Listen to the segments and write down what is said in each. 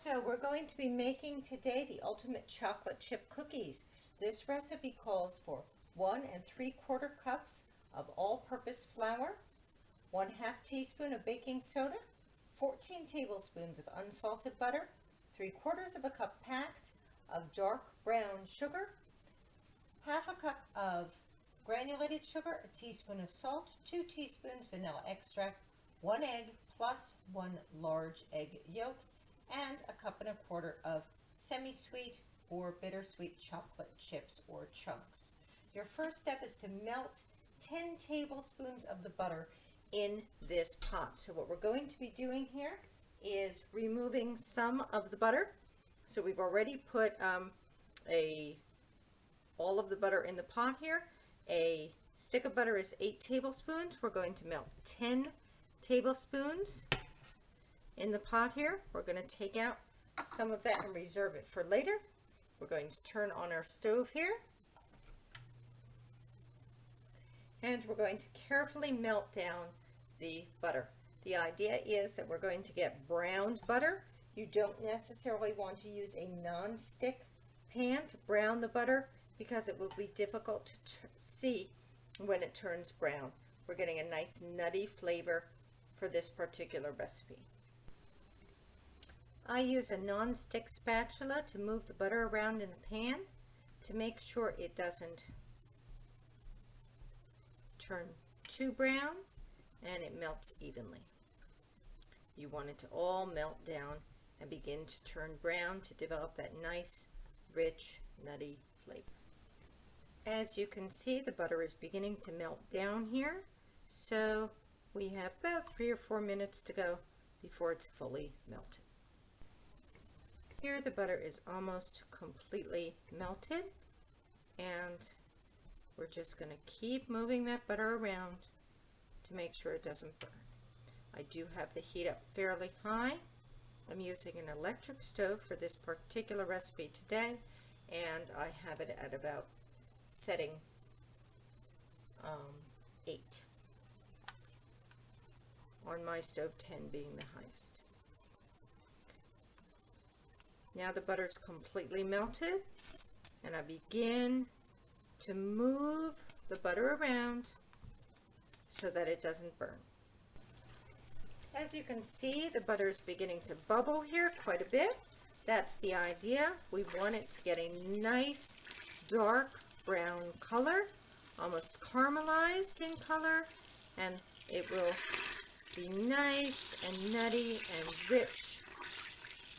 So we're going to be making today the ultimate chocolate chip cookies. This recipe calls for 1 3/4 cups of all-purpose flour, 1/2 teaspoon of baking soda, 14 tablespoons of unsalted butter, 3/4 of a cup packed of dark brown sugar, 1/2 cup of granulated sugar, a teaspoon of salt, 2 teaspoons vanilla extract, 1 egg plus 1 large egg yolk, and a 1.25 cups of semi-sweet or bittersweet chocolate chips or chunks. Your first step is to melt 10 tablespoons of the butter in this pot. So what we're going to be doing here is removing some of the butter. So we've already put all of the butter in the pot here. A stick of butter is 8 tablespoons. We're going to melt 10 tablespoons in the pot here. We're going to take out some of that and reserve it for later. We're going to turn on our stove here, and we're going to carefully melt down the butter. The idea is that we're going to get browned butter. You don't necessarily want to use a non-stick pan to brown the butter because it will be difficult to see when it turns brown. We're getting a nice nutty flavor for this particular recipe. I use a non-stick spatula to move the butter around in the pan to make sure it doesn't turn too brown and it melts evenly. You want it to all melt down and begin to turn brown to develop that nice, rich, nutty flavor. As you can see, the butter is beginning to melt down here, so we have about 3 or 4 minutes to go before it's fully melted. Here the butter is almost completely melted, and we're just going to keep moving that butter around to make sure it doesn't burn. I do have the heat up fairly high. I'm using an electric stove for this particular recipe today, and I have it at about setting 8 on my stove, 10 being the highest. Now the butter's completely melted, and I begin to move the butter around so that it doesn't burn. As you can see, the butter is beginning to bubble here quite a bit. That's the idea. We want it to get a nice dark brown color, almost caramelized in color, and it will be nice and nutty and rich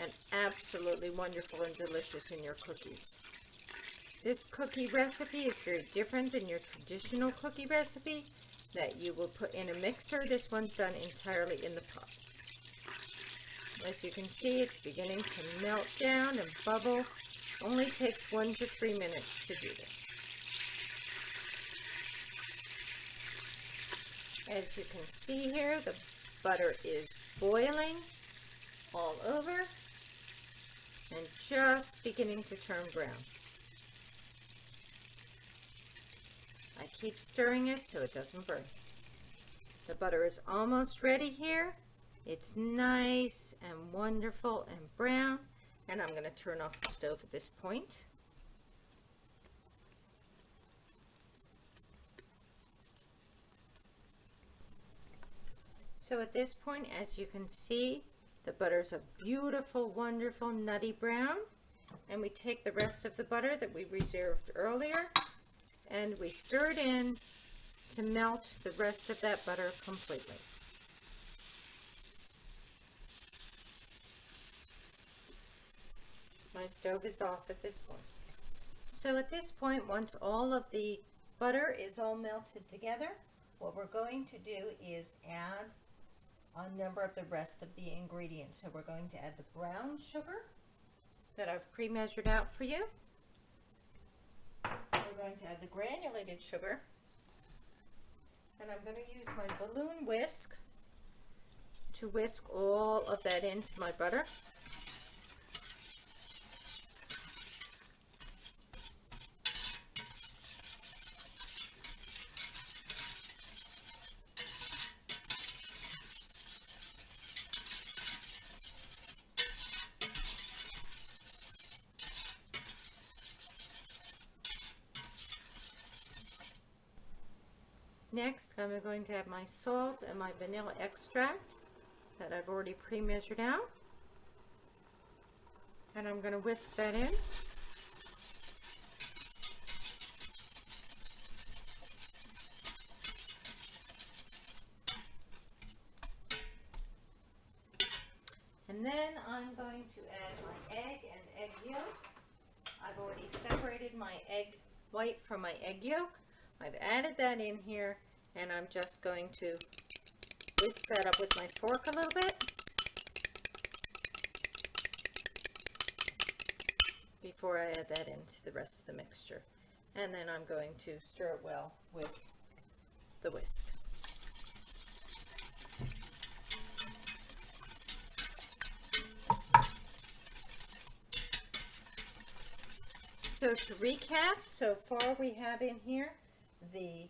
and absolutely wonderful and delicious in your cookies. This cookie recipe is very different than your traditional cookie recipe that you will put in a mixer. This one's done entirely in the pot. As you can see, it's beginning to melt down and bubble. Only takes 1 to 3 minutes to do this. As you can see here, the butter is boiling all over and just beginning to turn brown. I keep stirring it so it doesn't burn. The butter is almost ready here. It's nice and wonderful and brown, and I'm going to turn off the stove at this point. So at this point, as you can see, the butter's a beautiful, wonderful, nutty brown, and we take the rest of the butter that we reserved earlier and we stir it in to melt the rest of that butter completely. My stove is off at this point. So at this point, once all of the butter is all melted together, what we're going to do is add a number of the rest of the ingredients. So we're going to add the brown sugar that I've pre-measured out for you. We're going to add the granulated sugar, and I'm going to use my balloon whisk to whisk all of that into my butter. Next, I'm going to have my salt and my vanilla extract that I've already pre-measured out. And I'm going to whisk that in. And then I'm going to add my egg and egg yolk. I've already separated my egg white from my egg yolk. I've added that in here, and I'm just going to whisk that up with my fork a little bit before I add that into the rest of the mixture. And then I'm going to stir it well with the whisk. So to recap, so far we have in here the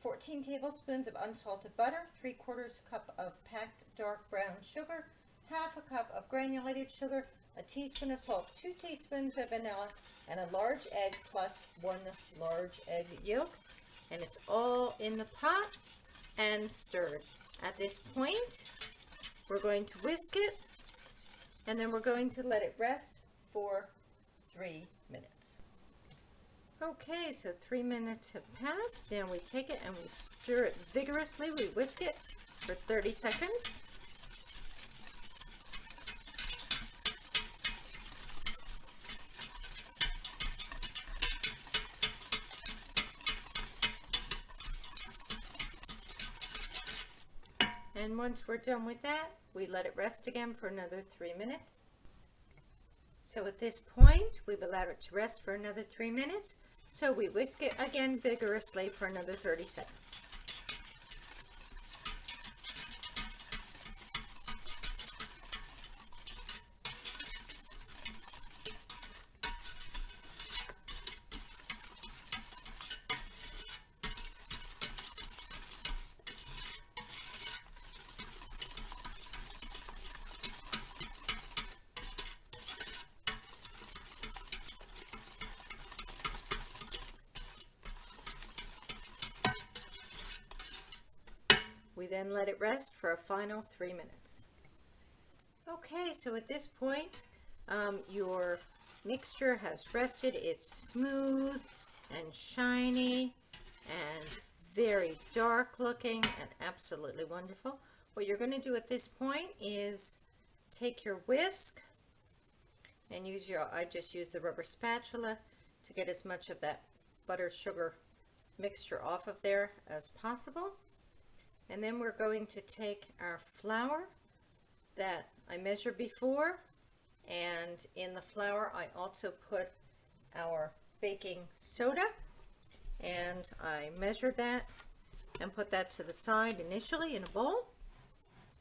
14 tablespoons of unsalted butter, 3/4 cup of packed dark brown sugar, 1/2 cup of granulated sugar, a teaspoon of salt, 2 teaspoons of vanilla, and a large egg plus 1 large egg yolk. And it's all in the pot and stirred. At this point, we're going to whisk it, and then we're going to let it rest for 3 minutes. Okay, so 3 minutes have passed. Now we take it and we stir it vigorously. We whisk it for 30 seconds. And once we're done with that, we let it rest again for another 3 minutes. So at this point, we've allowed it to rest for another 3 minutes. So we whisk it again vigorously for another 30 seconds. We then let it rest for a final 3 minutes. Okay, so at this point, your mixture has rested. It's smooth and shiny and very dark looking and absolutely wonderful. What you're going to do at this point is take your whisk and I just use the rubber spatula to get as much of that butter sugar mixture off of there as possible. And then we're going to take our flour that I measured before, and in the flour I also put our baking soda, and I measured that and put that to the side initially in a bowl.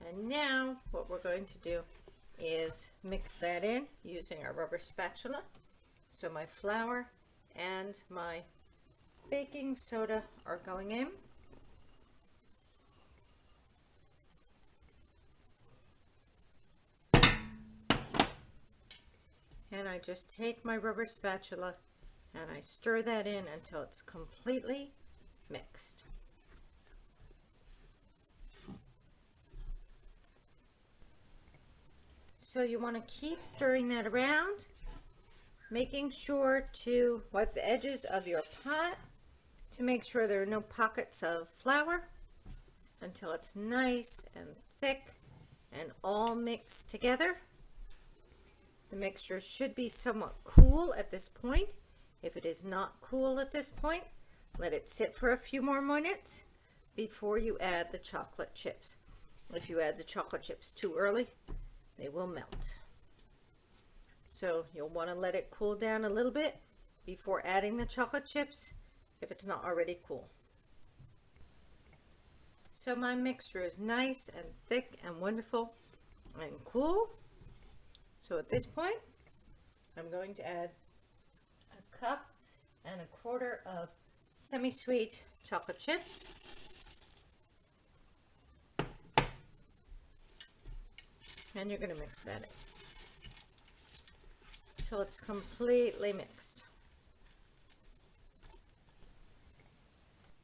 And now what we're going to do is mix that in using our rubber spatula. So my flour and my baking soda are going in. And I just take my rubber spatula and I stir that in until it's completely mixed. So you want to keep stirring that around, making sure to wipe the edges of your pot to make sure there are no pockets of flour until it's nice and thick and all mixed together. The mixture should be somewhat cool at this point. If it is not cool at this point, let it sit for a few more minutes before you add the chocolate chips. If you add the chocolate chips too early, they will melt. So you'll want to let it cool down a little bit before adding the chocolate chips if it's not already cool. So my mixture is nice and thick and wonderful and cool. So at this point, I'm going to add 1.25 cups of semi-sweet chocolate chips. And you're going to mix that in until it's completely mixed.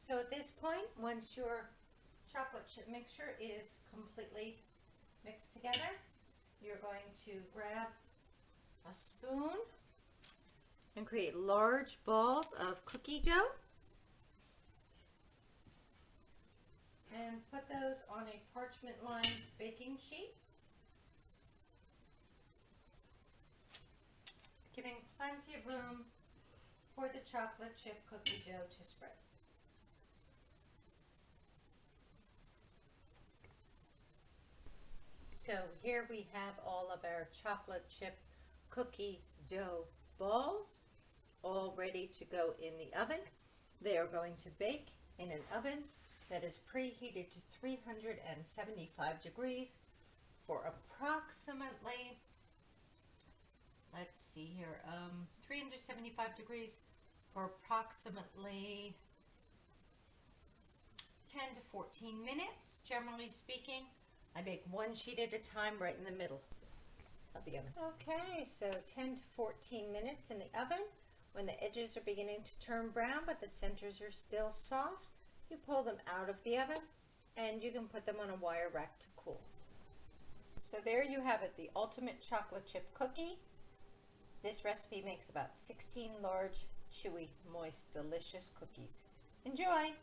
So at this point, once your chocolate chip mixture is completely mixed together, you're going to grab a spoon and create large balls of cookie dough and put those on a parchment lined baking sheet, giving plenty of room for the chocolate chip cookie dough to spread. So here we have all of our chocolate chip cookie dough balls all ready to go in the oven. They are going to bake in an oven that is preheated to 375 degrees for approximately, let's see here, 375 degrees for approximately 10 to 14 minutes, generally speaking. I bake one sheet at a time right in the middle of the oven. Okay, so 10 to 14 minutes in the oven. When the edges are beginning to turn brown but the centers are still soft, you pull them out of the oven and you can put them on a wire rack to cool. So there you have it, the ultimate chocolate chip cookie. This recipe makes about 16 large, chewy, moist, delicious cookies. Enjoy!